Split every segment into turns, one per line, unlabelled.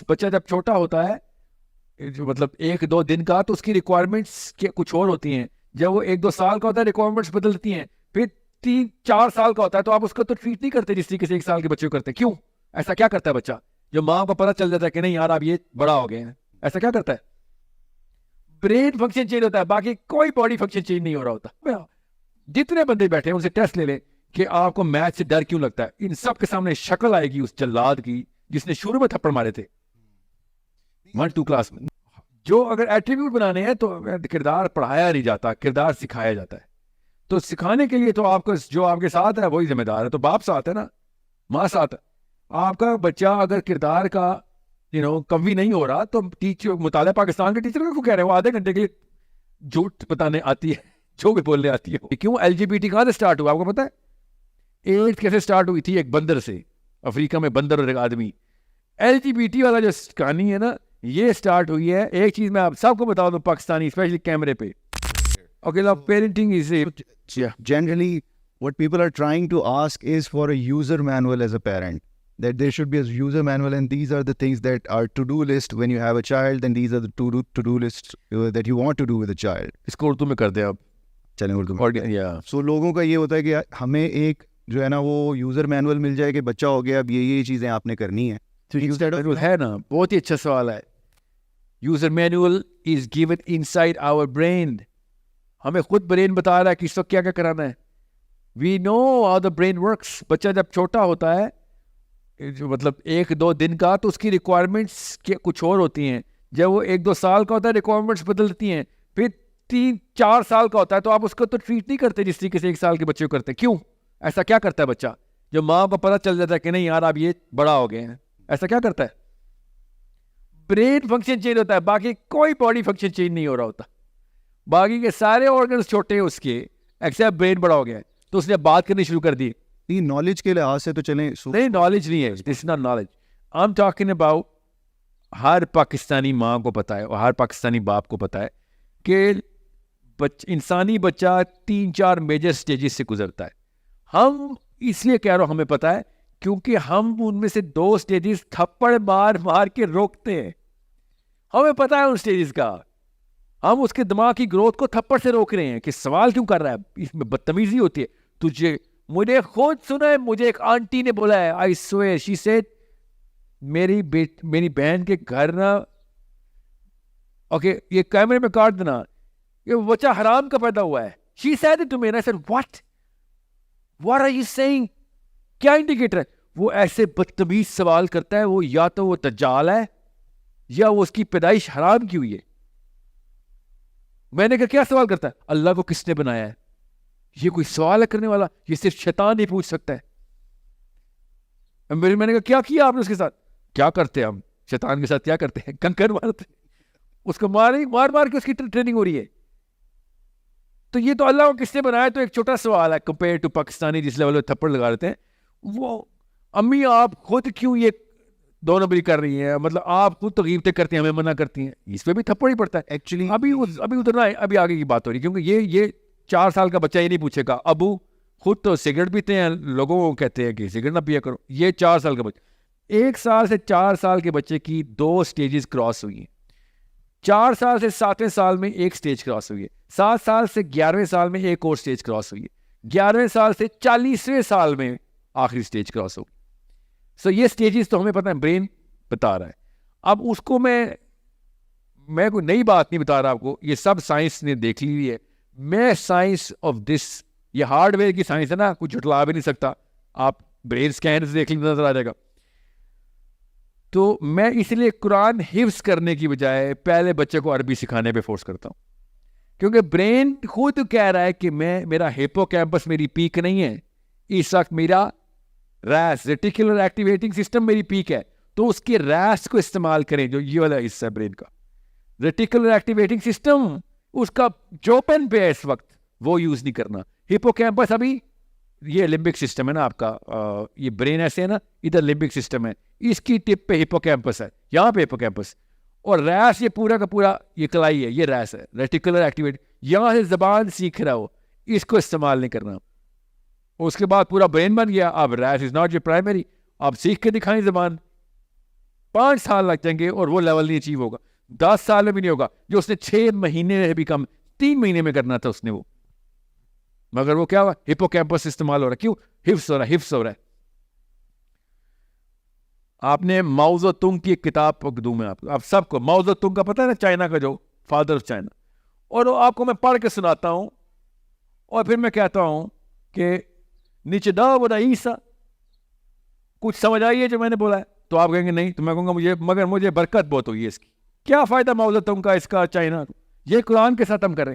بچہ جب چھوٹا ہوتا ہے جو مطلب 1-2 دن کا, تو اس کی ریکوائرمنٹس کچھ اور ہوتی ہیں. جب وہ 1-2 سال کا ہوتا ہے ریکوائرمنٹس بدلتی ہیں. پھر 3-4 سال کا ہوتا ہے تو آپ اس کو تو ٹریٹ نہیں کرتے جس طریقے سے 1 سال کے بچے کو کرتے. کیوں ایسا کیا کرتا ہے بچہ جو ماں کو پتہ چل جاتا ہے کہ نہیں یار آپ یہ بڑا ہو گئے ہیں؟ ایسا کیا کرتا ہے؟ برین فنکشن چینج ہوتا ہے, باقی کوئی باڈی فنکشن چینج نہیں ہو رہا ہوتا. جتنے بندے بیٹھے ہیں ان سے ٹیسٹ لے لیں کہ آپ کو میتھ سے ڈر کیوں لگتا ہے. ان سب کے سامنے شکل آئے گی اس جلاد کی جس نے شروع میں تھپڑ مارے تھے 1-2 کلاس میں. جو اگر ایٹریبیوٹ بنانے ہیں تو کردار پڑھایا نہیں جاتا, کردار سکھایا جاتا ہے. تو سکھانے کے لیے تو آپ کو جو آپ کے ساتھ ہے وہی ذمہ دار ہے. تو باپ ساتھ ہے نا, ماں ساتھ ہے. آپ کا بچہ اگر کردار کا کمی نہیں ہو رہا تو ٹیچر مطالعہ پاکستان کے ٹیچر کو کہہ رہے ہیں وہ آدھے گھنٹے کے لیے جھوٹ بتانے آتی ہے, جو بھی بولنے آتی ہے. کیوں LGBT کہاں سے اسٹارٹ ہوا آپ کو پتا ہے؟ ایڈز کیسے اسٹارٹ ہوئی تھی؟ ایک بندر سے, افریقہ میں بندر اور ایک آدمی. LGBT والا جو کہانی ہے نا یہ اسٹارٹ ہوئی ہے. ایک چیز میں آپ سب کو بتا دوں پاکستانی اسپیشلی کیمرے پہ. Okay, now parenting is
generally what people are trying to ask is for a user manual as a parent, that there should be a user manual and these are the things that are to-do list when you have a child, and these are the to-do lists that you want to do with a child.
اس کو اردو میں کر دیں آپ.
چلیں اردو میں. سو لوگوں کا یہ ہوتا ہے کہ ہمیں ایک جو ہے نا وہ یوزر مینول مل جائے کہ بچہ ہو گیا اب یہ چیزیں آپ نے کرنی ہیں.
یوزر مینول ہے نا, بہت ہی اچھا سوال ہے. User manual is given inside our brain. ہمیں خود برین بتا رہا ہے کہ اس وقت کیا کیا کرانا ہے. We know how the brain works. بچہ جب چھوٹا ہوتا ہے جو مطلب 1-2 دن کا, تو اس کی ریکوائرمنٹس کچھ اور ہوتی ہیں. جب وہ 1-2 سال کا ہوتا ہے ریکوائرمنٹس بدلتی ہیں. پھر 3-4 سال کا ہوتا ہے تو آپ اس کو تو ٹریٹ نہیں کرتے جس طریقے سے 1 سال کے بچے کو کرتے. کیوں ایسا کیا کرتا ہے بچہ جو ماں کو پتہ چل جاتا ہے کہ نہیں یار آپ یہ بڑا ہو گئے ہیں؟ ایسا کیا کرتا ہے؟ برین فنکشن چینج ہوتا ہے, باقی کوئی باڈی فنکشن چینج نہیں ہو رہا ہوتا. باقی کے سارے آرگنز چھوٹے ہیں اس کے, ایکسیپٹ برین بڑا ہو گیا ہے. تو اس نے بات کرنی شروع کر دی.
نالج کے لحاظ سے تو چلیں
نہیں, نالج نہیں ہے, this is not knowledge. I am talking about ہر پاکستانی ماں کو پتہ ہے اور ہر پاکستانی باپ کو پتہ ہے کہ انسانی بچہ 3-4 میجر سٹیجز سے گزرتا ہے. ہم اس لیے کہہ رہا ہوں ہمیں پتہ ہے کیونکہ ہم ان میں سے 2 سٹیجز تھپڑ مار مار کے روکتے ہیں. ہمیں پتہ ہے ان سٹیجز کا. ہم اس کے دماغ کی گروتھ کو تھپڑ سے روک رہے ہیں کہ سوال کیوں کر رہا ہے, اس میں بدتمیزی ہوتی ہے. مجھے خود سنا ہے, مجھے ایک آنٹی نے بولا ہے, آئی سویئر شی سیڈ میری بہن کے گھر نا, اوکے یہ کیمرے میں کاٹ دینا, یہ بچہ حرام کا پیدا ہوا ہے. She said it to me and I said what are you saying؟ کیا انڈیکیٹر ہے؟ وہ ایسے بدتمیز سوال کرتا ہے, وہ یا تو وہ دجال ہے یا وہ اس کی پیدائش حرام کی ہوئی ہے. میں نے کہا کیا سوال کرتا ہے؟ اللہ کو کس نے بنایا ہے؟ یہ کوئی سوال ہے کرنے والا؟ یہ صرف شیطان ہی پوچھ سکتا ہے. میں نے کہا کیا کیا آپ نے اس کے ساتھ؟ کیا کرتے ہیں ہم شیطان کے ساتھ؟ کیا کرتے ہیں؟ کنکر مارتے, اس کو مار مار کے اس کی ٹریننگ ہو رہی ہے. تو یہ تو اللہ کو کس نے بنایا تو ایک چھوٹا سوال ہے کمپیئر ٹو پاکستانی جس لیول پہ تھپڑ لگا دیتے ہیں. وہ امی آپ خود کیوں یہ 2 نمبری کر رہی ہیں؟ مطلب آپ خود تو غیبتیں کرتی ہیں, ہمیں منع کرتی ہیں. اس پہ بھی تھپڑ ہی پڑتا ہے ایکچولی. ابھی ادھر ابھی آگے کی بات ہو رہی ہے کیونکہ یہ 4 سال کا بچہ یہ نہیں پوچھے گا ابو خود تو سگریٹ پیتے ہیں, لوگوں کو کہتے ہیں کہ سگریٹ نہ پیا کرو. یہ 4 سال کا بچہ, 1 سال سے 4 سال کے بچے کی 2 سٹیجز کراس ہوئی ہیں. 4 سال سے 7ویں سال میں ایک سٹیج کراس ہوئی ہے. 7 سال سے 11ویں سال میں ایک اور سٹیج کراس ہوئی ہے. 11ویں سال سے 40ویں سال میں آخری سٹیج کراس ہوگی. سو یہ سٹیجز تو ہمیں پتہ ہے, برین بتا رہا ہے. اب اس کو میں کوئی نئی بات نہیں بتا رہا آپ کو, یہ سب سائنس نے دیکھ لی ہے. میں سائنس آف دس, یہ ہارڈ ویئر کی سائنس ہے نا, کچھ جھٹلا بھی نہیں سکتا. آپ برین اسکینرز دیکھ لیں نظر آ جائے گا. تو میں اس لیے قرآن حفظ کرنے کی بجائے پہلے بچے کو عربی سکھانے پہ فورس کرتا ہوں, کیونکہ برین خود کہہ رہا ہے کہ میرا ہیپو کیمپس میری پیک نہیں ہے اس وقت, میرا ریس ریٹیکولر ایکٹیویٹنگ سسٹم میری پیک ہے. تو اس کے ریس کو استعمال کریں, جو یہ والا حصہ ہے برین کا ریٹیکولر ایکٹیویٹنگ سسٹم, اس کا جو پین پہ ہے اس وقت وہ یوز نہیں کرنا. ہیپو کیمپس ابھی یہ لمبک سسٹم ہے نا آپ کا, یہ برین ایسے ہے نا, ادھر لمبک سسٹم ہے, اس کی ٹپ پہ ہیپو کیمپس ہے, یہاں پہ ہیپو کیمپس, اور ریس یہ پورا کا پورا یہ کلائی ہے, یہ ریس ہے ریٹیکولر ایکٹیویٹی. یہاں سے زبان سیکھ رہا ہو, اس کو استعمال نہیں کرنا. اس کے بعد پورا برین بن گیا. اب race is not your primary, آپ سیکھ کے دکھائیں زبان, 5 سال لگ جائیں گے اور وہ لیول نہیں اچیو ہوگا, 10 سال میں بھی نہیں ہوگا. جو اس نے 6 مہینے میں بھی کم 3 مہینے میں کرنا تھا اس نے وہ, مگر وہ کیا ہوا, ہپو کیمپس استعمال ہو رہا ہے. کیوں؟ حفظ ہو رہا ہے. آپ نے ماؤ زو تونگ کی ایک کتاب دوں میں آپ سب کو. ماؤ زو تونگ کا پتہ ہے نا, چائنا کا جو فادر آف چائنا, اور وہ آپ کو میں پڑھ کے سناتا ہوں اور پھر میں کہتا ہوں کہ نیچے دا بولا عیسیٰ, کچھ سمجھ آئی ہے جو میں نے بولا ہے؟ تو آپ کہیں گے نہیں. تو میں کہوں گا مجھے برکت بہت ہوئی ہے اس کی. کیا فائدہ ماؤ زو تونگ کا اس کا چائنا؟ یہ قرآن کے ساتھ ہم کریں,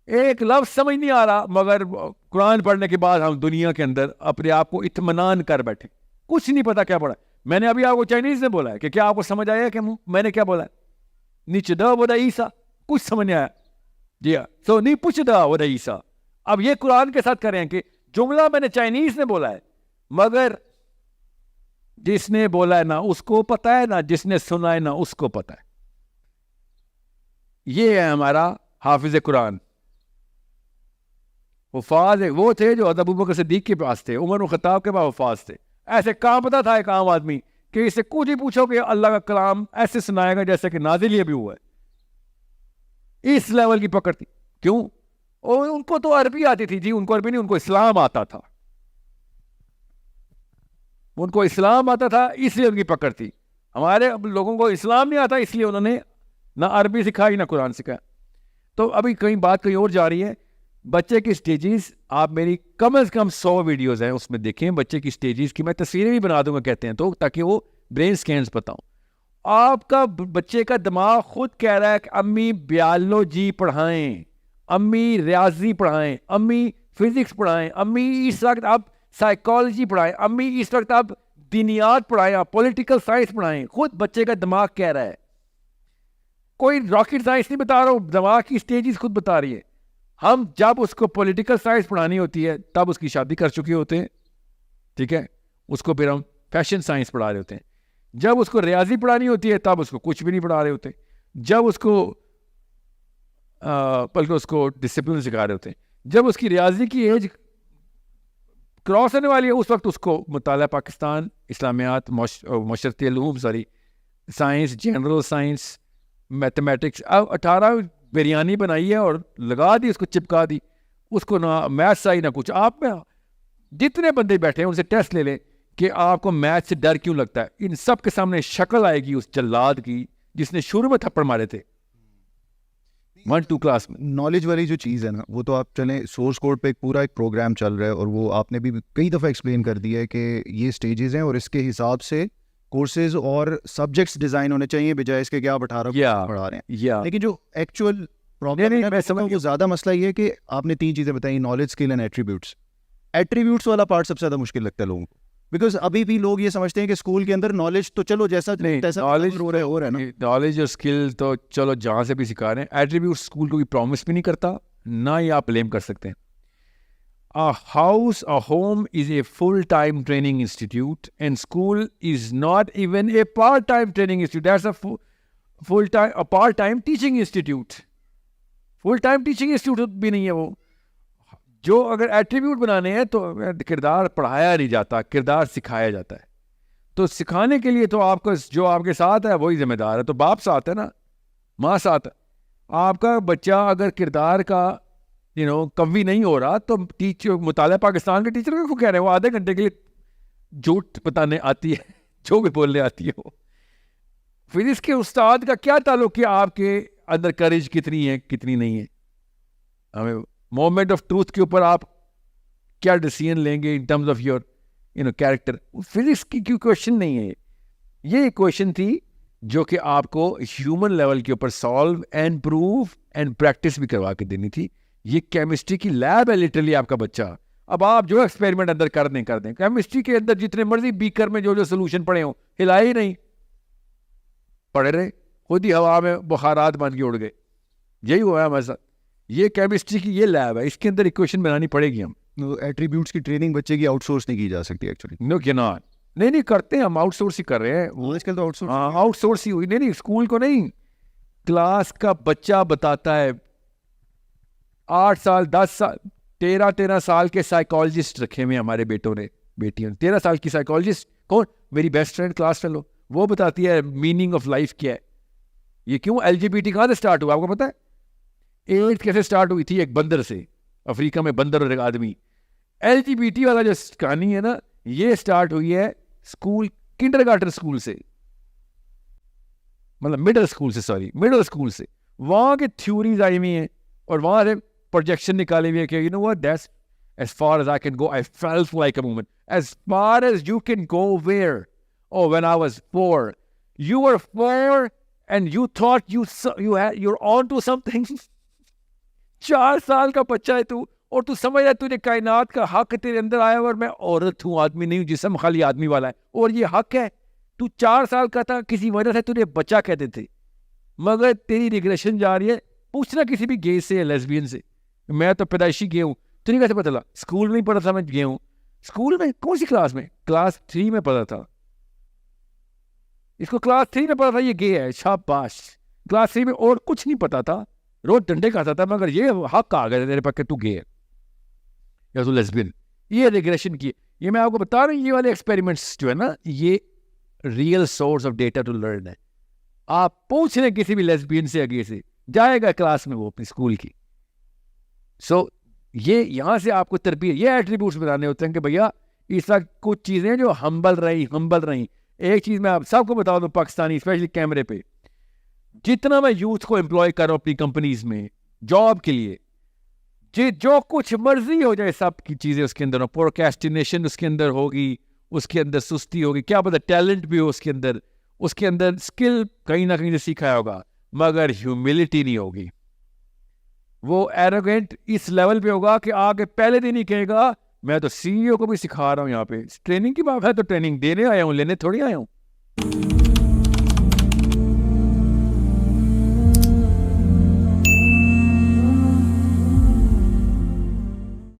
ایک لفظ سمجھ نہیں آ رہا, مگر قرآن پڑھنے کے بعد ہم دنیا کے اندر اپنے آپ کو اطمینان کر بیٹھے, کچھ نہیں پتا کیا پڑھا. میں نے ابھی آپ کو چائنیز میں بولا ہے کہ کیا آپ کو سمجھ آیا کہ میں نے کیا بولا ہے؟ نیچے دا بولا عیسیٰ, کچھ سمجھ نہیں آیا. جی ہاں, سو نہیں پوچھ دا بولا عیسیٰ. اب یہ قرآن کے ساتھ کریں کہ جملہ میں نے چائنیز میں بولا ہے, مگر جس نے بولا ہے نا اس کو پتا ہے, نا جس نے سنا ہے نا اس کو پتا ہے. یہ ہے ہمارا حافظ قرآن. حفاظ وہ تھے جو حضرت ابوبکر صدیق کے پاس تھے, عمر بن خطاب کے پاس حفاظ تھے. ایسے کام پتا تھا ایک عام آدمی کہ اس سے کچھ ہی پوچھو کہ اللہ کا کلام ایسے سنائے گا جیسے کہ نازل ہی بھی ہوا ہے. اس لیول کی پکڑ تھی. کیوں؟ ان کو تو عربی آتی تھی. جی ان کو عربی نہیں, ان کو اسلام آتا تھا. ان کو اسلام آتا تھا, اس لیے ان کی پکڑ تھی. ہمارے لوگوں کو اسلام نہیں آتا, اس لیے انہوں نے نہ عربی سکھائی نہ قرآن سکھایا. تو ابھی بات کہیں اور جا رہی ہے. بچے کی سٹیجز, آپ میری کم از کم 100 ویڈیوز ہیں اس میں دیکھیں بچے کی سٹیجز کی. میں تصویریں بھی بنا دوں گا کہتے ہیں تو, تاکہ وہ برین سکینز بتاؤں. آپ کا بچے کا دماغ خود کہہ رہا ہے کہ امی بیالوجی پڑھائیں, امی ریاضی پڑھائیں, امی فزکس پڑھائیں, امی اس وقت آپ سائیکالوجی پڑھائیں, امی اس وقت آپ دینیات پڑھائیں, آپ پولیٹیکل سائنس پڑھائیں. خود بچے کا دماغ کہہ رہا ہے. کوئی راکٹ سائنس نہیں بتا رہا ہوں, دماغ کی سٹیجز خود بتا رہی ہے. ہم جب اس کو پولیٹیکل سائنس پڑھانی ہوتی ہے تب اس کی شادی کر چکے ہوتے ہیں, ٹھیک ہے, اس کو پھر ہم فیشن سائنس پڑھا رہے ہوتے ہیں. جب اس کو ریاضی پڑھانی ہوتی ہے تب اس کو کچھ بھی نہیں پڑھا رہے ہوتے. جب اس کو بلکہ اس کو ڈسپلن سکھا رہے ہوتے ہیں. جب اس کی ریاضی کی ایج کراس ہونے والی ہے اس وقت اس کو مطالعہ پاکستان, اسلامیات, معاشرتی علوم, سائنس, جنرل سائنس, میتھمیٹکس. اب 18 بریانی بنائی ہے اور لگا دی, اس کو چپکا دی, اس کو نہ میتھس آئی نہ کچھ. آپ میں جتنے بندے بیٹھے ہیں ان سے ٹیسٹ لے لیں کہ آپ کو میتھ سے ڈر کیوں لگتا ہے. ان سب کے سامنے شکل آئے گی اس جلاد کی جس نے شروع میں تھپڑ مارے تھے 1-2 کلاس میں.
نالج والی جو چیز ہے نا, وہ تو آپ چلیں سورس کوڈ پہ ایک پروگرام چل رہا ہے, اور وہ آپ نے بھی کئی دفعہ ایکسپلین کر دیا ہے کہ یہ سٹیجز ہیں اور اس کے حساب سے کورسز اور سبجیکٹس ڈیزائن ہونے چاہیے, بجائے اس کے کہ آپ 18 پڑھا رہے ہیں. لیکن جو ایکچوئل پرابلم ہے وہ زیادہ مسئلہ یہ ہے کہ آپ نے 3 چیزیں بتائیں, knowledge, skill and attributes. Attributes والا پارٹ سب سے زیادہ مشکل لگتا ہے لوگوں کو, بیکاز ابھی بھی لوگ یہ سمجھتے ہیں کہ اسکول کے اندر نالج تو چلو جیسا
نالج اور اسکل تو چلو جہاں سے بھی سکھا رہے ہیں. ایٹریبیوٹ اسکول کو پرومس بھی نہیں کرتا, نہ ہی آپ بلیم کر سکتے ہیں. A home is a full-time training institute, and school is not even a part-time training institute. That's a part-time teaching institute. Full-time teaching institute بھی نہیں ہے وہ. جو اگر ایٹریبیوٹ بنانے ہیں تو کردار پڑھایا نہیں جاتا, کردار سکھایا جاتا ہے. تو سکھانے کے لیے تو آپ کا جو آپ کے ساتھ ہے وہی ذمہ دار ہے. تو باپ ساتھ ہے نا, ماں ساتھ ہے. آپ کا بچہ اگر کردار کا قوی نہیں ہو رہا تو ٹیچر, مطالعہ پاکستان کے ٹیچر کو کہہ رہے ہیں وہ آدھے گھنٹے کے لیے جھوٹ بتانے آتی ہے, جو بھی بولنے آتی ہے وہ. پھر اس کے استاد کا کیا تعلق کہ آپ کے اندر کریج کتنی ہے کتنی نہیں ہے. ہمیں مومنٹ آف ٹروتھ کے اوپر آپ کیا ڈیسیژن لیں گے in terms of your character. Physics کی کوئی کویشچن نہیں ہے, یہ کویشچن تھی جو کہ آپ کو ہیومن لیول کے اوپر solve and prove and practice بھی کروا کے دینی تھی. یہ کیمسٹری کی لیب ہے لٹرلی آپ کا بچہ. اب آپ جو ایکسپیریمنٹ اندر کر دیں. کیمسٹری کے اندر جتنے مرضی بیکر میں جو سولوشن پڑے ہوں, ہلائے ہی نہیں, پڑے رہے, خود ہی ہوا میں بخارات بن کے اڑ گئے. یہی ہوا ہے ہمارے ساتھ. یہ کیمسٹری کی یہ لیب ہے, اس کے اندر ایکویشن بنانی پڑے گی. ہم
ایٹریبیوٹس کی ٹریننگ بچے کی آؤٹ سورس نہیں کی جا سکتی ایکچولی.
نو کینٹ, نہیں کرتے ہیں ہم, آؤٹ سورس ہی کر رہے ہیں.
آج کل تو
آؤٹ سورس ہی ہوئی. نہیں اسکول کو نہیں, کلاس کا بچہ بتاتا ہے. 8 سال 10 سال 13 سال کے سائیکالوجسٹ رکھے ہوئے ہمارے بیٹوں نے, بیٹیوں نے. 13 سال کی سائیکالوجسٹ کون؟ میری بیسٹ فرینڈ کلاس فیلو, وہ بتاتی ہے میننگ آف لائف کیا ہے. یہ کیوں LGBT کہاں سے اسٹارٹ ہوا آپ کو پتا ہے؟ ایڈ کیسے اسٹارٹ ہوئی تھی؟ ایک بندر سے, افریقہ میں بندر اور ایک آدمی. LGBT والا جو کہانی ہے نا, یہ اسٹارٹ ہوئی ہے اسکول, کنڈر گارٹن اسکول سے, مطلب مڈل اسکول سے. وہاں کے تھیوریز آئی ہوئی ہیں اور وہاں سے پروجیکشن نکالے ہوئے کہ you know what, that's as far as I can go. I felt like a woman. As far as you can go where? Oh, when I was 4. You were 4 and you thought you're on to something. 4 سال کا بچہ ہے تو, اور تو سمجھ رہا تجھے کائنات کا حق تیرے اندر آیا, اور میں عورت ہوں, آدمی نہیں ہوں, جسم خالی آدمی والا ہے, اور یہ حق ہے. تو 4 سال کا تھا, کسی وجہ سے تجھے بچہ کہتے تھے, مگر تیری ریگریشن جا رہی ہے. پوچھنا کسی بھی گے سے یا لیسبین سے, میں تو پیدائشی گیا ہوں, تو نہیں کیسے پتا چلا؟ اسکول میں ہی پڑھا تھا, میں گیا ہوں. اسکول میں کون سی کلاس میں؟ کلاس 3 میں پڑھا تھا. اس کو کلاس 3 میں پڑھا تھا, یہ گے ہے, شاباش. کلاس 3 میں اور کچھ نہیں پتا تھا, روز ڈنڈے کھاتا تھا, مگر یہ حق آ گیا تیرے پاس کہ تو گے ہے یا تو لیسبین. یہ ریگریشن کی, یہ میں آپ کو بتا رہا ہوں, یہ والے ایکسپیریمنٹس جو ہے نا, یہ real source of data to learn ہے. آپ پوچھ لیں کسی بھی لیسبین سے, آگے سے جائے گا کلاس میں وہ اپنی اسکول کی. سو یہ یہاں سے آپ کو تربیت, یہ ایٹریبیوٹس بتانے ہوتے ہیں کہ بھیا اس طرح کچھ چیزیں جو ہمبل رہیں. ایک چیز میں آپ سب کو بتا دوں, پاکستانی اسپیشلی کیمرے پہ, جتنا میں یوتھ کو امپلائی کر رہا ہوں اپنی کمپنیز میں جاب کے لیے, جو کچھ مرضی ہو جائے, سب کی چیزیں اس کے اندر, پروکیسٹینیشن اس کے اندر ہوگی, اس کے اندر سستی ہوگی, کیا پتہ ٹیلنٹ بھی ہو اس کے اندر اسکل کہیں نہ کہیں سے سیکھا ہوگا, مگر ہیوملٹی نہیں ہوگی. وہ ایروگینٹ اس لیول پہ ہوگا کہ آگے پہلے دن ہی کہے گا میں تو CEO کو بھی سکھا رہا ہوں, یہاں پہ ٹریننگ کی بات ہے تو ٹریننگ دینے آیا ہوں, لینے تھوڑی آیا ہوں.